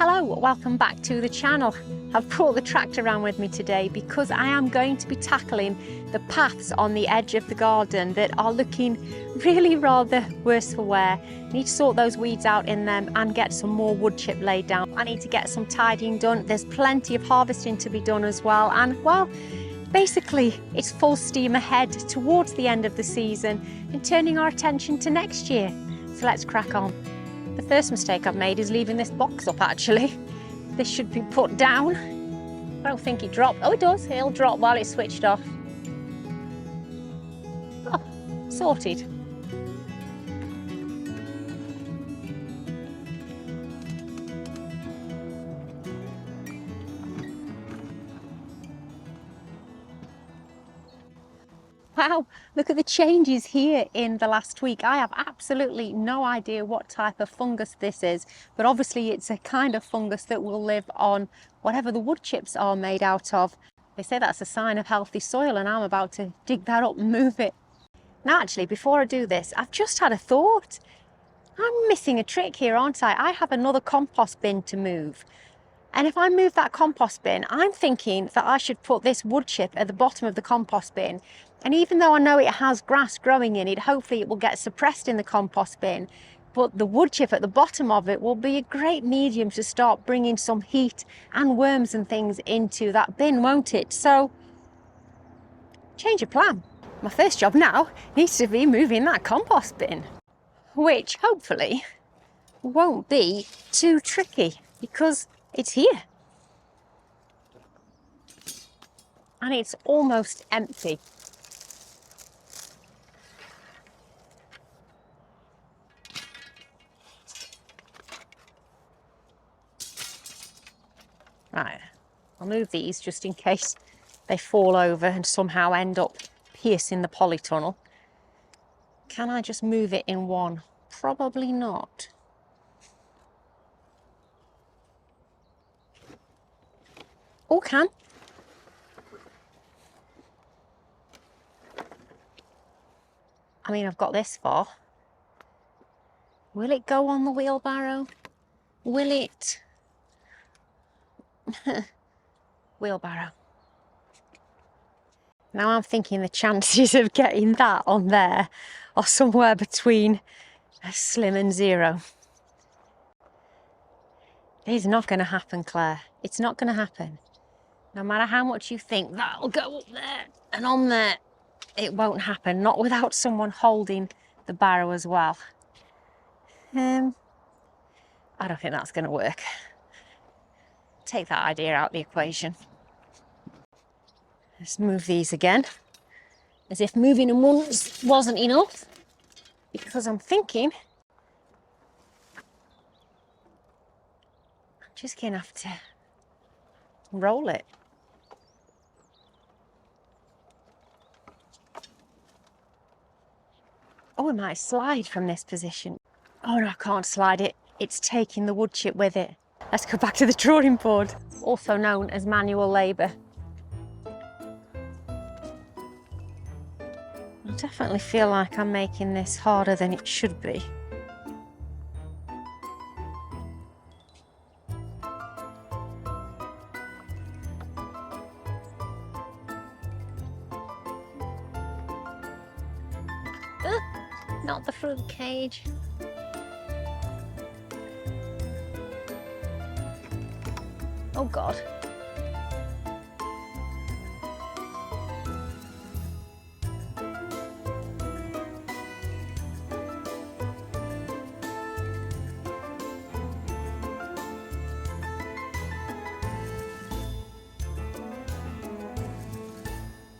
Hello, welcome back to the channel. I've brought the tractor around with me today because I am going to be tackling the paths on the edge of the garden that are looking really rather worse for wear. I need to sort those weeds out in them and get some more wood chip laid down. I need to get some tidying done. There's plenty of harvesting to be done as well, and well, basically it's full steam ahead towards the end of the season and turning our attention to next year. So let's crack on. The first mistake I've made is leaving this box up actually. This should be put down. I don't think it dropped. Oh, it does. It'll drop while it's switched off. Oh, sorted. Wow, look at the changes here in the last week. I have absolutely no idea what type of fungus this is, but obviously it's a kind of fungus that will live on whatever the wood chips are made out of. They say that's a sign of healthy soil, and I'm about to dig that up and move it. Now actually, before I do this, I've just had a thought. I'm missing a trick here, aren't I? I have another compost bin to move. And if I move that compost bin, I'm thinking that I should put this wood chip at the bottom of the compost bin. And even though I know it has grass growing in it, hopefully it will get suppressed in the compost bin. But the wood chip at the bottom of it will be a great medium to start bringing some heat and worms and things into that bin, won't it? So, change of plan. My first job now needs to be moving that compost bin, which hopefully won't be too tricky because it's here. And it's almost empty. Right, I'll move these just in case they fall over and somehow end up piercing the polytunnel. Can I just move it in one? Probably not. Oh, can. I mean, I've got this far. Will it go on the wheelbarrow? Will it? Wheelbarrow. Now I'm thinking the chances of getting that on there are somewhere between a slim and zero. It's not going to happen, Claire. It's not going to happen. No matter how much you think that'll go up there and on there, it won't happen. Not without someone holding the barrow as well. I don't think that's going to work. Take that idea out of the equation. Let's move these again. As if moving them once wasn't enough. Because I'm thinking I'm just going to have to roll it. Oh, it might slide from this position. Oh no, I can't slide it. It's taking the wood chip with it. Let's go back to the drawing board, also known as manual labour. I definitely feel like I'm making this harder than it should be. Not the fruit cage. Oh God.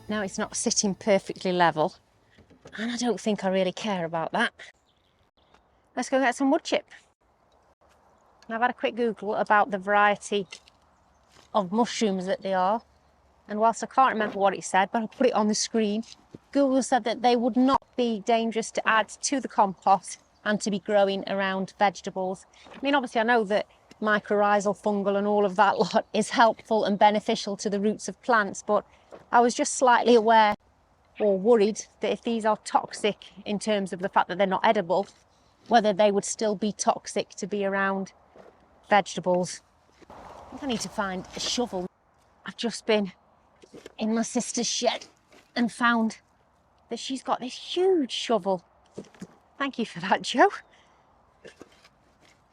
Now it's not sitting perfectly level, and I don't think I really care about that. Let's go get some wood chip. I've had a quick Google about the variety of mushrooms that they are, and whilst I can't remember what it said, but I'll put it on the screen, Google said that they would not be dangerous to add to the compost and to be growing around vegetables. I mean, obviously I know that mycorrhizal, fungal and all of that lot is helpful and beneficial to the roots of plants, but I was just slightly aware or worried that if these are toxic in terms of the fact that they're not edible, whether they would still be toxic to be around vegetables. think I need to find a shovel. I've just been in my sister's shed and found that she's got this huge shovel. Thank you for that, Jo.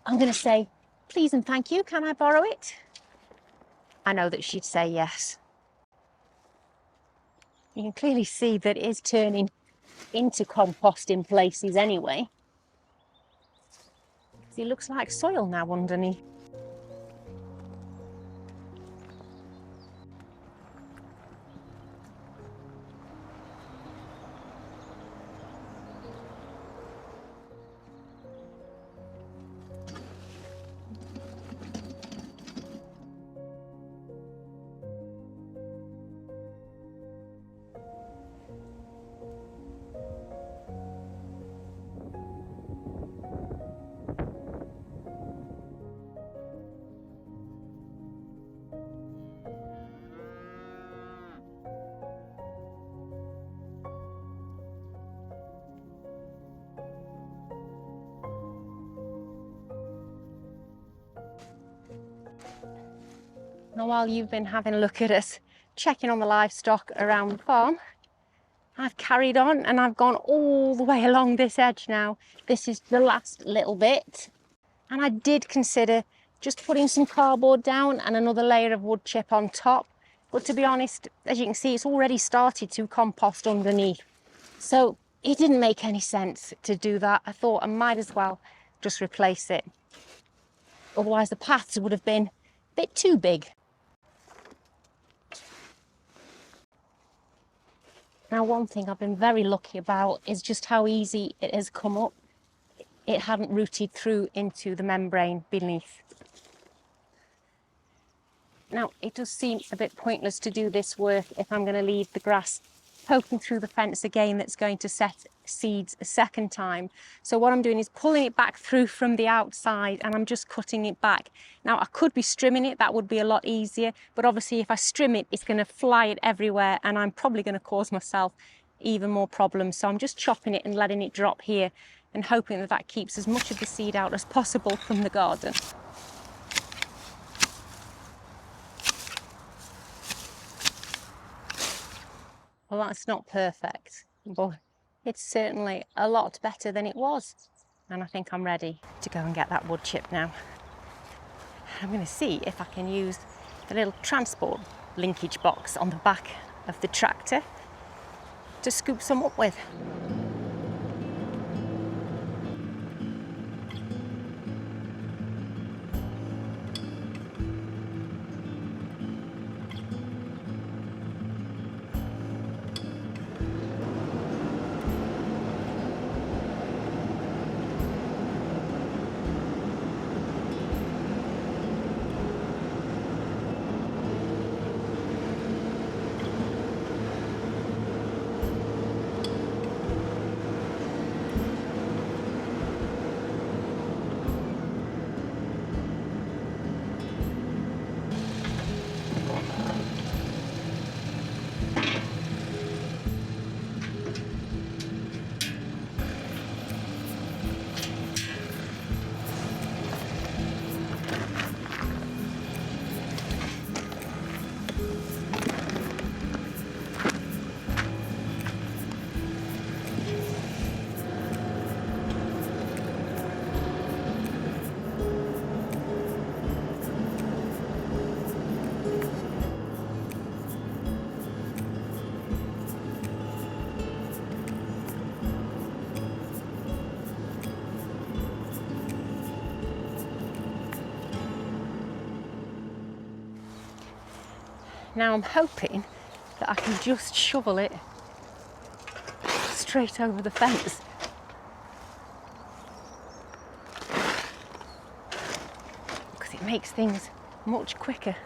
I'm going to say, please and thank you, can I borrow it? I know that she'd say yes. You can clearly see that it is turning into compost in places anyway. It looks like soil now underneath. Now, while you've been having a look at us, checking on the livestock around the farm, I've carried on and I've gone all the way along this edge now. This is the last little bit. And I did consider just putting some cardboard down and another layer of wood chip on top. But to be honest, as you can see, it's already started to compost underneath. So it didn't make any sense to do that. I thought I might as well just replace it. Otherwise the paths would have been a bit too big. Now, one thing I've been very lucky about is just how easy it has come up. It hadn't rooted through into the membrane beneath. Now, it does seem a bit pointless to do this work if I'm going to leave the grass poking through the fence again. That's going to set seeds a second time. So what I'm doing is pulling it back through from the outside and I'm just cutting it back. Now, I could be strimming it, that would be a lot easier, but obviously if I strim it, it's going to fly it everywhere and I'm probably going to cause myself even more problems. So I'm just chopping it and letting it drop here and hoping that that keeps as much of the seed out as possible from the garden. Well, that's not perfect, but it's certainly a lot better than it was. And I think I'm ready to go and get that wood chip now. I'm going to see if I can use the little transport linkage box on the back of the tractor to scoop some up with. Now I'm hoping that I can just shovel it straight over the fence. Because it makes things much quicker.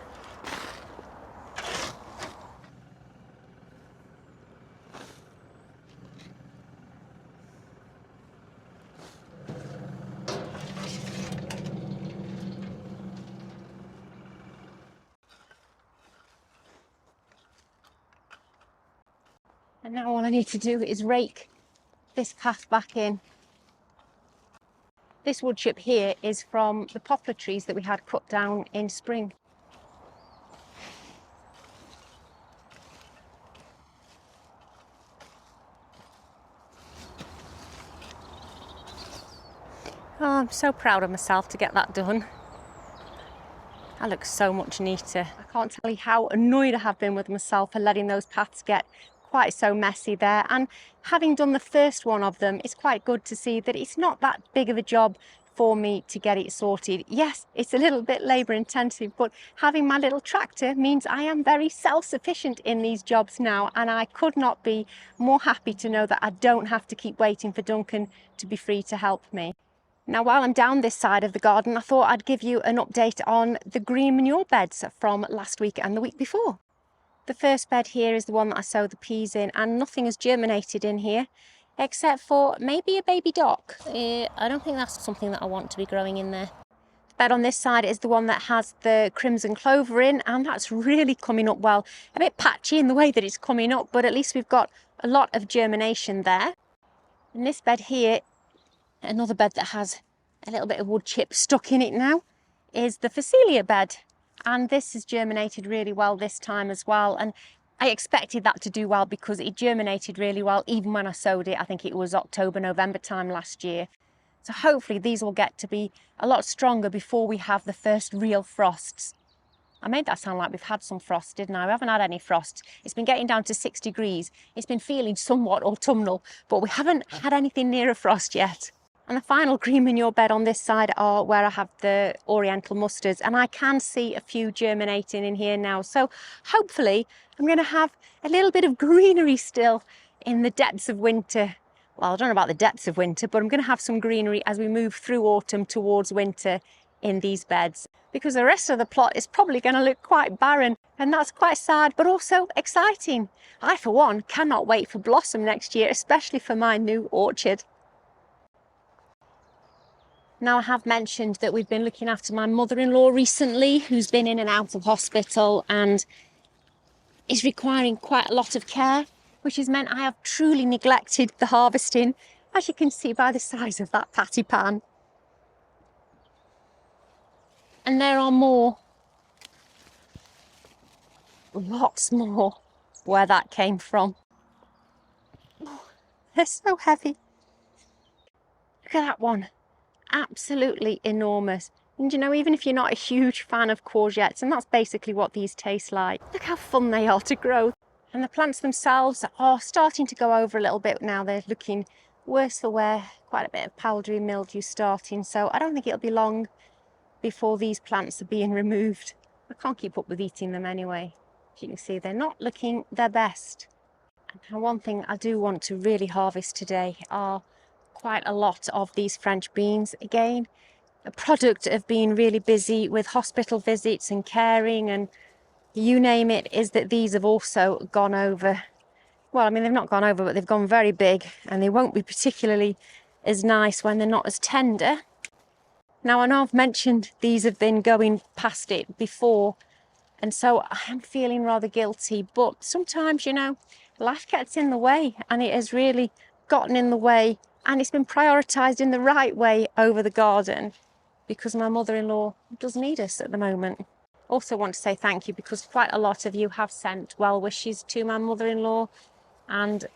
And now all I need to do is rake this path back in. This wood chip here is from the poplar trees that we had cut down in spring. Oh, I'm so proud of myself to get that done. That looks so much neater. I can't tell you how annoyed I have been with myself for letting those paths get quite so messy there. And having done the first one of them, it's quite good to see that it's not that big of a job for me to get it sorted. Yes, it's a little bit labour intensive, but having my little tractor means I am very self-sufficient in these jobs now, and I could not be more happy to know that I don't have to keep waiting for Duncan to be free to help me. Now, while I'm down this side of the garden, I thought I'd give you an update on the green manure beds from last week and the week before. The first bed here is the one that I sowed the peas in, and nothing has germinated in here except for maybe a baby dock. I don't think that's something that I want to be growing in there. The bed on this side is the one that has the crimson clover in, and that's really coming up well. A bit patchy in the way that it's coming up, but at least we've got a lot of germination there. And this bed here, another bed that has a little bit of wood chip stuck in it now, is the Phacelia bed, and this has germinated really well this time as well, and I expected that to do well because it germinated really well even when I sowed it. I think it was October, November time last year. So hopefully these will get to be a lot stronger before we have the first real frosts. I made that sound like we've had some frost, didn't I? We haven't had any frost. It's been getting down to 6 degrees. It's been feeling somewhat autumnal, but we haven't had anything near a frost yet. And the final green manure bed on this side are where I have the oriental mustards, and I can see a few germinating in here now. So hopefully I'm going to have a little bit of greenery still in the depths of winter. Well, I don't know about the depths of winter, but I'm going to have some greenery as we move through autumn towards winter in these beds, because the rest of the plot is probably going to look quite barren, and that's quite sad but also exciting. I, for one, cannot wait for blossom next year, especially for my new orchard. Now, I have mentioned that we've been looking after my mother-in-law recently, who's been in and out of hospital and is requiring quite a lot of care, which has meant I have truly neglected the harvesting, as you can see by the size of that patty pan. And there are more, lots more, where that came from. Oh, they're so heavy. Look at that one. Absolutely enormous. And you know, even if you're not a huge fan of courgettes, and that's basically what these taste like, look how fun they are to grow. And the plants themselves are starting to go over a little bit now. They're looking worse for wear, quite a bit of powdery mildew starting, so I don't think it'll be long before these plants are being removed. I can't keep up with eating them anyway. As you can see, they're not looking their best. And one thing I do want to really harvest today are quite a lot of these French beans. Again, a product of being really busy with hospital visits and caring and you name it, is that these have also gone over. Well, I mean, they've not gone over, but they've gone very big, and they won't be particularly as nice when they're not as tender. Now, I know I've mentioned these have been going past it before, and so I am feeling rather guilty, but sometimes, you know, life gets in the way, and it has really gotten in the way, and it's been prioritised in the right way over the garden, because my mother-in-law does need us at the moment. Also want to say thank you, because quite a lot of you have sent well wishes to my mother-in-law, and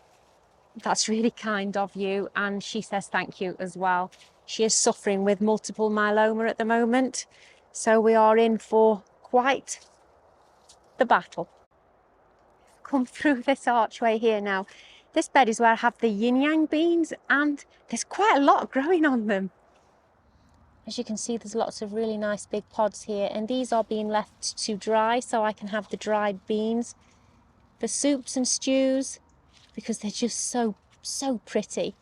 that's really kind of you, and she says thank you as well. She is suffering with multiple myeloma at the moment, so we are in for quite the battle. Come through this archway here now. This bed is where I have the yin-yang beans, and there's quite a lot growing on them. As you can see, there's lots of really nice big pods here, and these are being left to dry so I can have the dried beans for soups and stews, because they're just so pretty.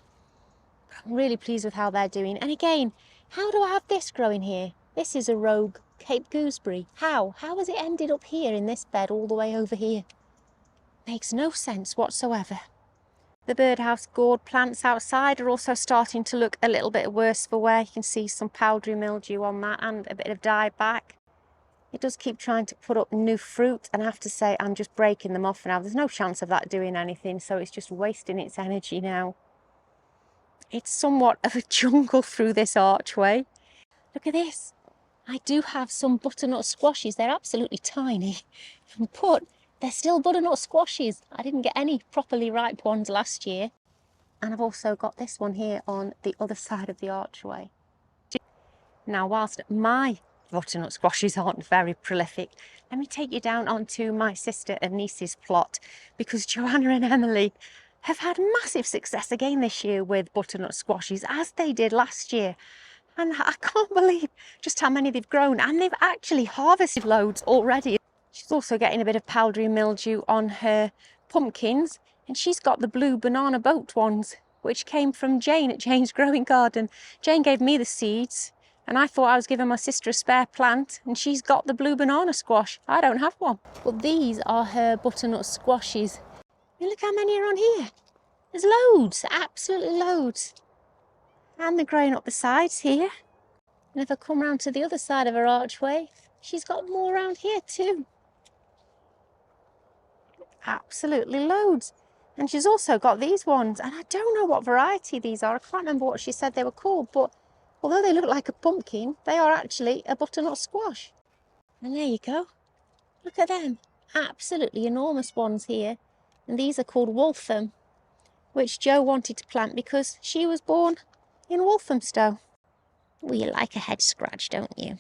I'm really pleased with how they're doing. And again, how do I have this growing here? This is a rogue Cape gooseberry. How has it ended up here in this bed all the way over here? Makes no sense whatsoever. The birdhouse gourd plants outside are also starting to look a little bit worse for wear. You can see some powdery mildew on that and a bit of dieback. It does keep trying to put up new fruit, and I have to say I'm just breaking them off now. There's no chance of that doing anything, so it's just wasting its energy now. It's somewhat of a jungle through this archway. Look at this. I do have some butternut squashes. They're absolutely tiny, but they're still butternut squashes. I didn't get any properly ripe ones last year. And I've also got this one here on the other side of the archway. Now, whilst my butternut squashes aren't very prolific, let me take you down onto my sister and niece's plot, because Joanna and Emily have had massive success again this year with butternut squashes, as they did last year. And I can't believe just how many they've grown, and they've actually harvested loads already. She's also getting a bit of powdery mildew on her pumpkins, and she's got the blue banana boat ones, which came from Jane at Jane's Growing Garden. Jane gave me the seeds, and I thought I was giving my sister a spare plant, and she's got the blue banana squash. I don't have one. But these are her butternut squashes. And look how many are on here. There's loads, absolutely loads. And they're growing up the sides here. And if I come round to the other side of her archway, she's got more around here too. Absolutely loads. And she's also got these ones, and I don't know what variety these are. I can't remember what she said they were called, but although they look like a pumpkin, they are actually a butternut squash. And there you go. Look at them. Absolutely enormous ones here. And these are called Waltham, which Jo wanted to plant because she was born in Walthamstow. Well, you like a head scratch, don't you?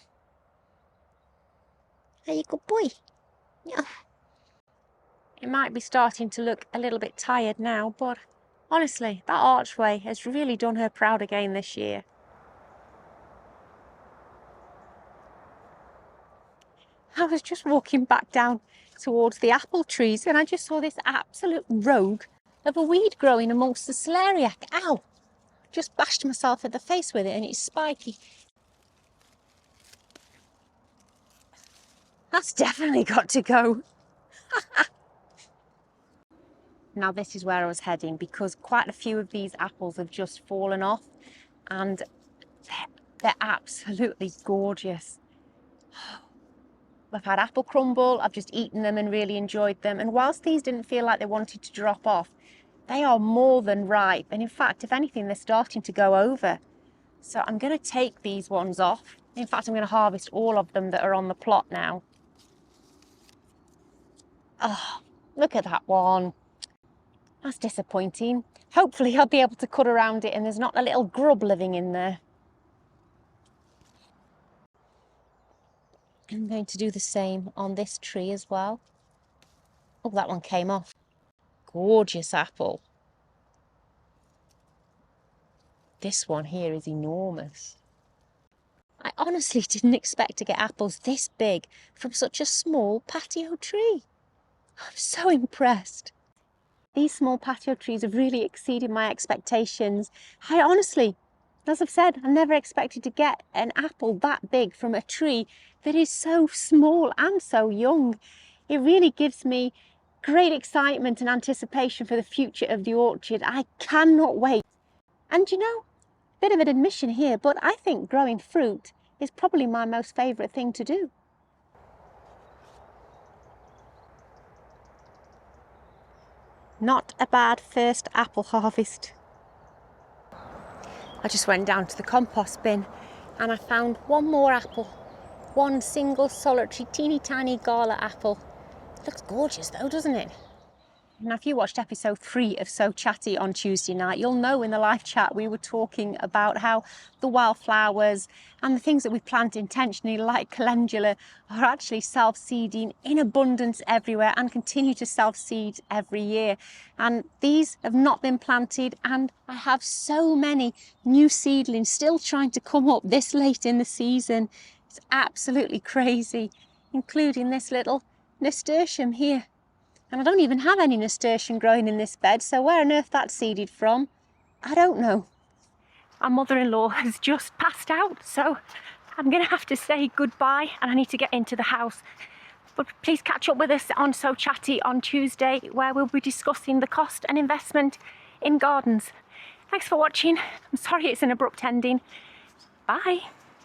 Are you a good boy? Yeah. It might be starting to look a little bit tired now, but honestly, that archway has really done her proud again this year. I was just walking back down towards the apple trees, and I just saw this absolute rogue of a weed growing amongst the celeriac. Ow! Just bashed myself in the face with it, and it's spiky. That's definitely got to go. Now this is where I was heading, because quite a few of these apples have just fallen off, and they're absolutely gorgeous. I've had apple crumble, I've just eaten them and really enjoyed them, and whilst these didn't feel like they wanted to drop off, they are more than ripe, and in fact, if anything, they're starting to go over. So I'm going to take these ones off. In fact, I'm going to harvest all of them that are on the plot now. Oh, look at that one. That's disappointing. Hopefully I'll be able to cut around it and there's not a little grub living in there. I'm going to do the same on this tree as well. Oh, that one came off. Gorgeous apple. This one here is enormous. I honestly didn't expect to get apples this big from such a small patio tree. I'm so impressed. These small patio trees have really exceeded my expectations. I honestly, as I've said, I never expected to get an apple that big from a tree that is so small and so young. It really gives me great excitement and anticipation for the future of the orchard. I cannot wait. And you know, bit of an admission here, but I think growing fruit is probably my most favourite thing to do. Not a bad first apple harvest. I just went down to the compost bin and I found one more apple. One single solitary teeny tiny gala apple. Looks gorgeous though, doesn't it? Now, if you watched episode 3 of So Chatty on Tuesday night, you'll know in the live chat we were talking about how the wildflowers and the things that we plant intentionally, like calendula, are actually self-seeding in abundance everywhere and continue to self-seed every year. And these have not been planted, and I have so many new seedlings still trying to come up this late in the season. It's absolutely crazy, including this little nasturtium here. And I don't even have any nasturtium growing in this bed, so where on earth that's seeded from, I don't know. Our mother-in-law has just passed out, so I'm going to have to say goodbye and I need to get into the house. But please catch up with us on So Chatty on Tuesday, where we'll be discussing the cost and investment in gardens. Thanks for watching. I'm sorry it's an abrupt ending. Bye.